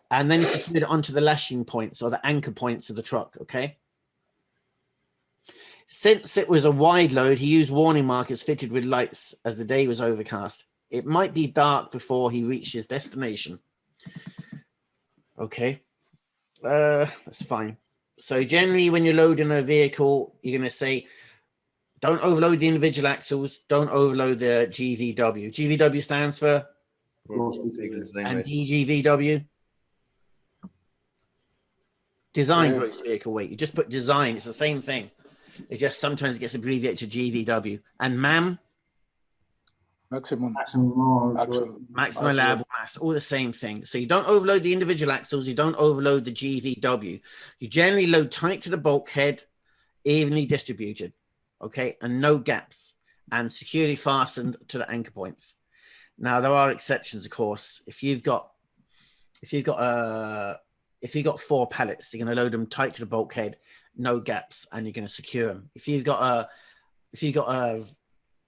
And then he secured it onto the lashing points or the anchor points of the truck, okay? Since it was a wide load, he used warning markers fitted with lights as the day was overcast. It might be dark before he reached his destination. Okay, that's fine. So generally when you're loading a vehicle, you're going to say, don't overload the individual axles, don't overload the GVW. GVW stands for? And DGVW? Design gross vehicle weight. You just put design. It's the same thing. It just sometimes gets abbreviated to GVW. And MAM? Maximum allowable mass. All the same thing. So you don't overload the individual axles. You don't overload the GVW. You generally load tight to the bulkhead, evenly distributed. Okay, and no gaps, and securely fastened to the anchor points. Now there are exceptions, of course. If you've got 4 pallets, you're going to load them tight to the bulkhead, no gaps, and you're going to secure them. If you've got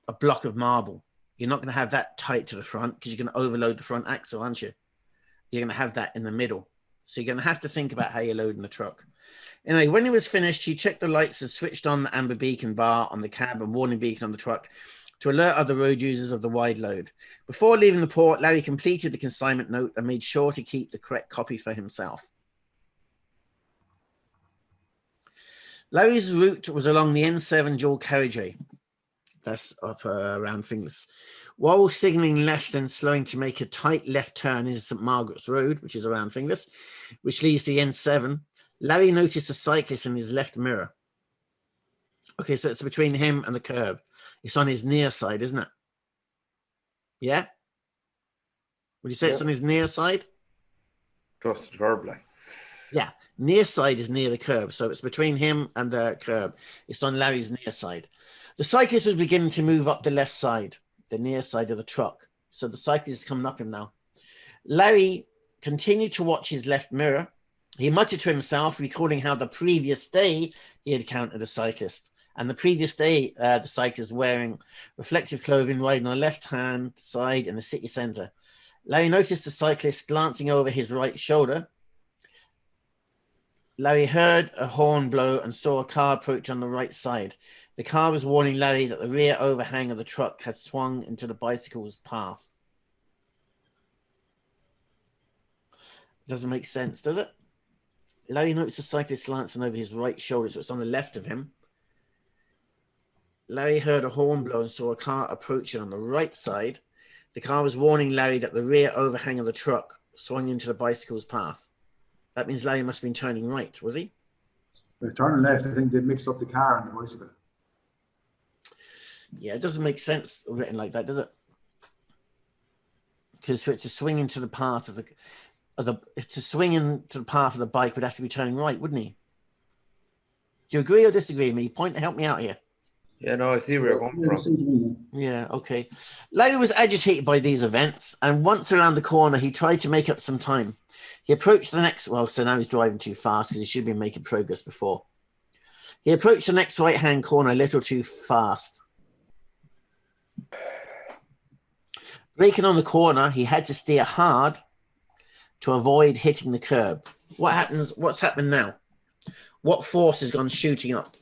a block of marble, you're not going to have that tight to the front because you're going to overload the front axle, aren't you? You're going to have that in the middle. So you're going to have to think about how you're loading the truck. Anyway, when he was finished, he checked the lights and switched on the amber beacon bar on the cab and warning beacon on the truck to alert other road users of the wide load. Before leaving the port, Larry completed the consignment note and made sure to keep the correct copy for himself. Larry's route was along the N7 dual carriageway. That's up around Finglas. While signaling left and slowing to make a tight left turn into St. Margaret's Road, which is around Finglas, which leads to the N7, Larry noticed a cyclist in his left mirror. Okay, so it's between him and the curb. It's on his near side, isn't it? Yeah? Would you say it's on his near side? Just the curb, like. Yeah, near side is near the curb. So it's between him and the curb. It's on Larry's near side. The cyclist was beginning to move up the left side, the near side of the truck. So the cyclist is coming up him now. Larry continued to watch his left mirror. He muttered to himself, recalling how the previous day he had encountered a cyclist. And the previous day, the cyclist wearing reflective clothing, riding on the left-hand side in the city centre. Larry noticed the cyclist glancing over his right shoulder. Larry heard a horn blow and saw a car approach on the right side. The car was warning Larry that the rear overhang of the truck had swung into the bicycle's path. Doesn't make sense, does it? Larry noticed the cyclist glancing over his right shoulder, so it's on the left of him. Larry heard a horn blow and saw a car approaching on the right side. The car was warning Larry that the rear overhang of the truck swung into the bicycle's path. That means Larry must have been turning right, was he? They're turning left. I think they mixed up the car and the bicycle. Yeah, it doesn't make sense written like that, does it? Because for it to swing into the path of the bike would have to be turning right, wouldn't he? Do you agree or disagree with me? Help me out here. Yeah, no, I see where you're coming from. Yeah, okay. Larry was agitated by these events, and once around the corner, he tried to make up some time. He approached the next, so now he's driving too fast because he should have been making progress before. He approached the next right-hand corner a little too fast. Braking on the corner, he had to steer hard to avoid hitting the curb. What's happened now? What force has gone shooting up?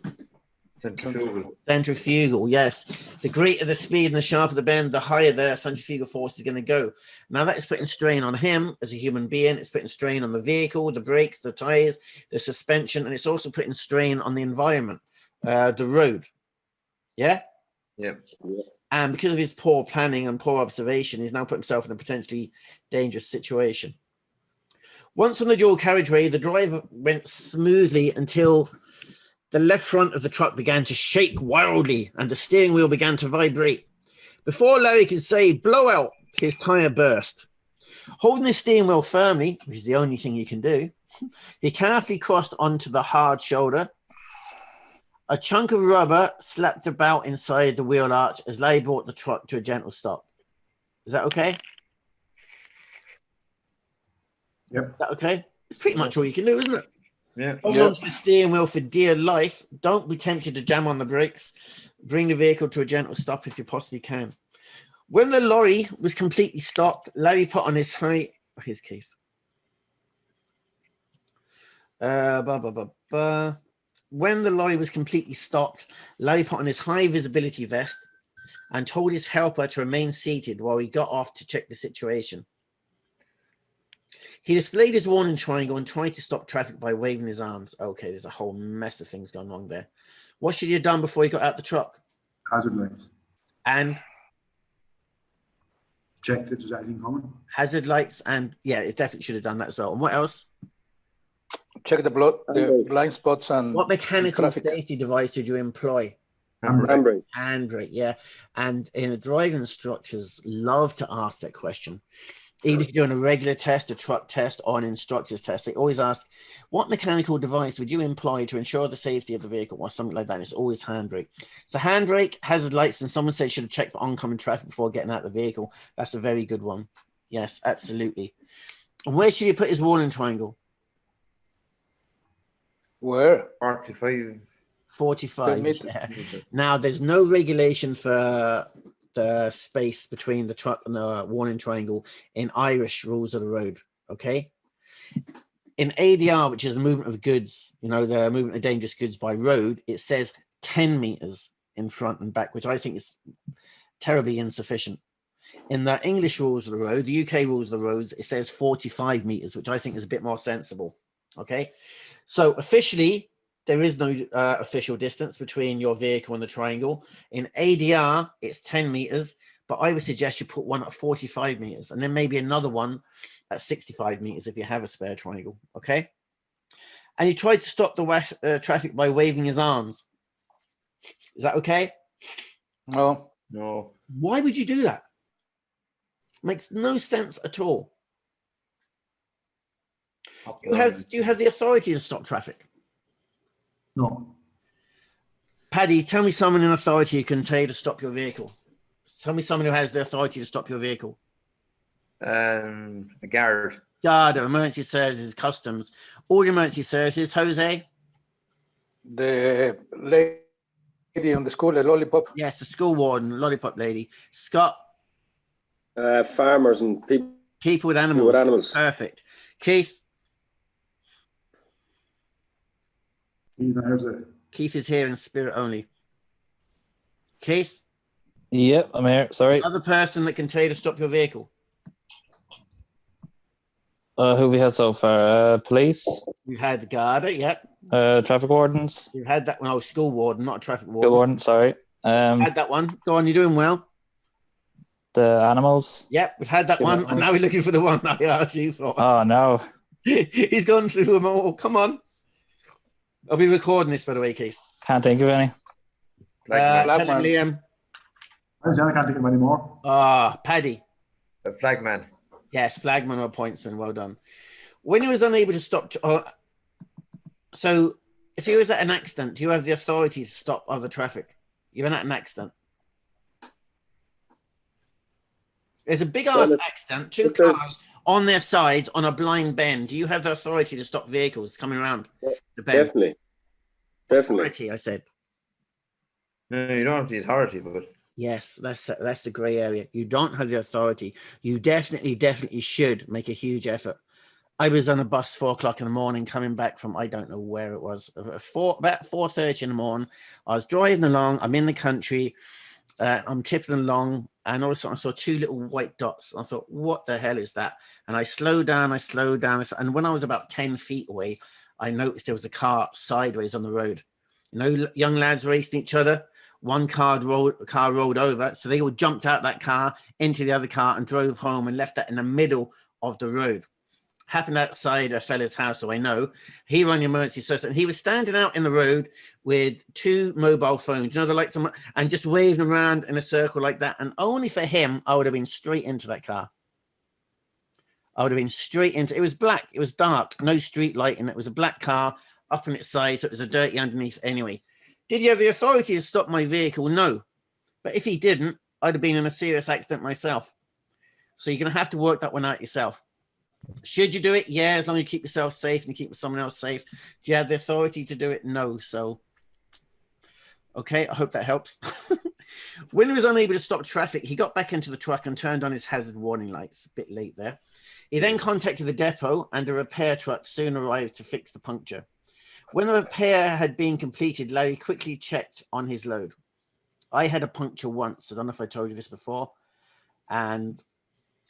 Centrifugal, yes. The greater the speed and the sharper the bend, the higher the centrifugal force is going to go. Now that is putting strain on him as a human being. It's putting strain on the vehicle, the brakes, the tires, the suspension, and it's also putting strain on the environment, the road. Yeah? Yeah. And because of his poor planning and poor observation, he's now put himself in a potentially dangerous situation. Once on the dual carriageway, the drive went smoothly until the left front of the truck began to shake wildly and the steering wheel began to vibrate. Before Larry could say blowout, his tire burst. Holding the steering wheel firmly, which is the only thing you can do, he carefully crossed onto the hard shoulder. A chunk of rubber slapped about inside the wheel arch as Larry brought the truck to a gentle stop. Is that okay? Yep. Is that okay? It's pretty much all you can do, isn't it? Yeah. Hold on to the steering wheel for dear life. Don't be tempted to jam on the brakes. Bring the vehicle to a gentle stop if you possibly can. When the lorry was completely stopped, Larry put on his Keith. Blah, blah, blah, blah. When the lorry was completely stopped, Larry put on his high visibility vest and told his helper to remain seated while he got off to check the situation. He displayed his warning triangle and tried to stop traffic by waving his arms. Okay, there's a whole mess of things going wrong there. What should he have done before he got out the truck? Hazard lights. And Checked if there's anything coming. hazard lights, and yeah, it definitely should have done that as well. And what else? Check the blind spots and What mechanical traffic. safety device did you employ? Handbrake. Handbrake, yeah. And driving instructors love to ask that question. Even if you're doing a regular test, a truck test, or an instructor's test, they always ask, what mechanical device would you employ to ensure the safety of the vehicle, or something like that? And it's always handbrake. So handbrake, hazard lights, and someone said you should have checked for oncoming traffic before getting out of the vehicle. That's a very good one. Yes, absolutely. And where should you put his warning triangle? Where? 45. 45. Permitted. Yeah. Now, there's no regulation for the space between the truck and the warning triangle in Irish rules of the road. Okay. In ADR, which is the movement of goods, you know, the movement of dangerous goods by road, it says 10 meters in front and back, which I think is terribly insufficient. In the English rules of the road, the UK rules of the roads, it says 45 meters, which I think is a bit more sensible. Okay. So officially, there is no official distance between your vehicle and the triangle. In ADR, it's 10 meters, but I would suggest you put one at 45 meters and then maybe another one at 65 meters if you have a spare triangle, okay? And he tried to stop the traffic by waving his arms. Is that okay? No. No. Why would you do that? Makes no sense at all. Do you have the authority to stop traffic? No. Paddy, tell me someone in authority who can tell you to stop your vehicle. Tell me someone who has the authority to stop your vehicle. A guard. Guard, emergency services, customs, all your emergency services. Jose? The lady on the school, the lollipop. Yes, the school warden, lollipop lady. Scott? Farmers and people People with animals. with animals. Perfect. Keith? He's not here today. Keith is here in spirit only. Keith? Yep, I'm here. Sorry. Other person that can tell you to stop your vehicle. Who we had so far? Police, We've had the guarder, yep. traffic wardens, We've had that one. Oh, school warden, not a traffic school warden. warden. Sorry. Had that one. Go on, you're doing well. The animals. Yep, we've had that one, and now we're looking for the one that I asked you for. Oh no. He's gone through them all. Come on. I'll be recording this, by the way, Keith. Can't think of any. Tell him, Flagman. Liam. I can't think of any more. Paddy. A flagman. Yes, flagman or pointsman. Well done. When he was unable to stop... so, if he was at an accident, do you have the authority to stop other traffic? You're at an accident. There's a big-ass accident, two cars on their sides on a blind bend. Do you have the authority to stop vehicles coming around the bend? Definitely. Authority, I said. No, you don't have the authority, but Yes, that's the grey area. You don't have the authority. You definitely should make a huge effort. I was on a bus 4 o'clock in the morning coming back from, I don't know where it was, about 4:30 in the morning. I was driving along. I'm in the country. I'm tipping along, and all of a sudden I saw 2 little white dots. I thought, what the hell is that? And I slowed down. And when I was about 10 feet away, I noticed there was a car sideways on the road. You know, young lads racing each other. One car rolled over, so they all jumped out that car into the other car and drove home and left that in the middle of the road. Happened outside a fella's house, so I know. He ran the emergency service, and he was standing out in the road with 2 mobile phones, you know, the lights on, and just waving around in a circle like that. And only for him, I would have been straight into that car. I would have been straight into. It was black, it was dark, no street lighting. It was a black car up on its side, so it was a dirty underneath anyway. Did he have the authority to stop my vehicle? No. But if he didn't, I'd have been in a serious accident myself. So you're going to have to work that one out yourself. Should you do it? Yeah, as long as you keep yourself safe and you keep someone else safe. Do you have the authority to do it? No. So, okay, I hope that helps. When he was unable to stop traffic, he got back into the truck and turned on his hazard warning lights. A bit late there. He then contacted the depot, and a repair truck soon arrived to fix the puncture. When the repair had been completed, Larry quickly checked on his load. I had a puncture once. I don't know if I told you this before. And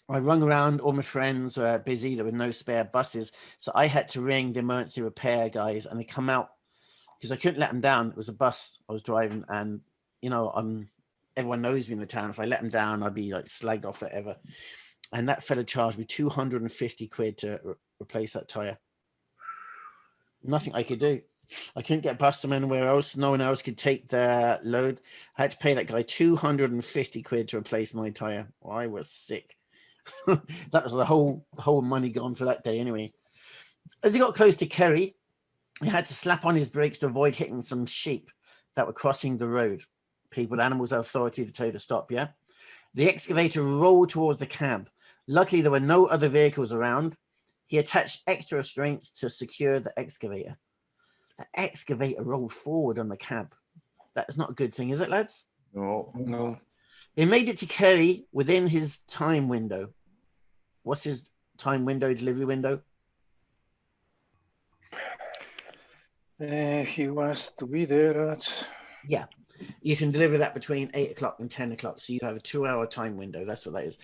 I rung around. All my friends were busy. There were no spare buses. So I had to ring the emergency repair guys, and they come out because I couldn't let them down. It was a bus I was driving, and, you know, everyone knows me in the town. If I let them down, I'd be like slagged off forever. And that fella charged me 250 quid to replace that tire. Nothing I could do. I couldn't get bus from anywhere else. No one else could take the load. I had to pay that guy 250 quid to replace my tire. Well, I was sick. That was the whole money gone for that day anyway. As he got close to Kerry, he had to slap on his brakes to avoid hitting some sheep that were crossing the road. People, animals, authority to tell you to stop, yeah? The excavator rolled towards the cab. Luckily, there were no other vehicles around. He attached extra restraints to secure the excavator. The excavator rolled forward on the cab. That's not a good thing, is it, lads? No. No. He made it to Kerry within his time window. What's his time window, delivery window? He wants to be there at... Yeah. You can deliver that between 8 o'clock and 10 o'clock. So you have a 2-hour time window. That's what that is.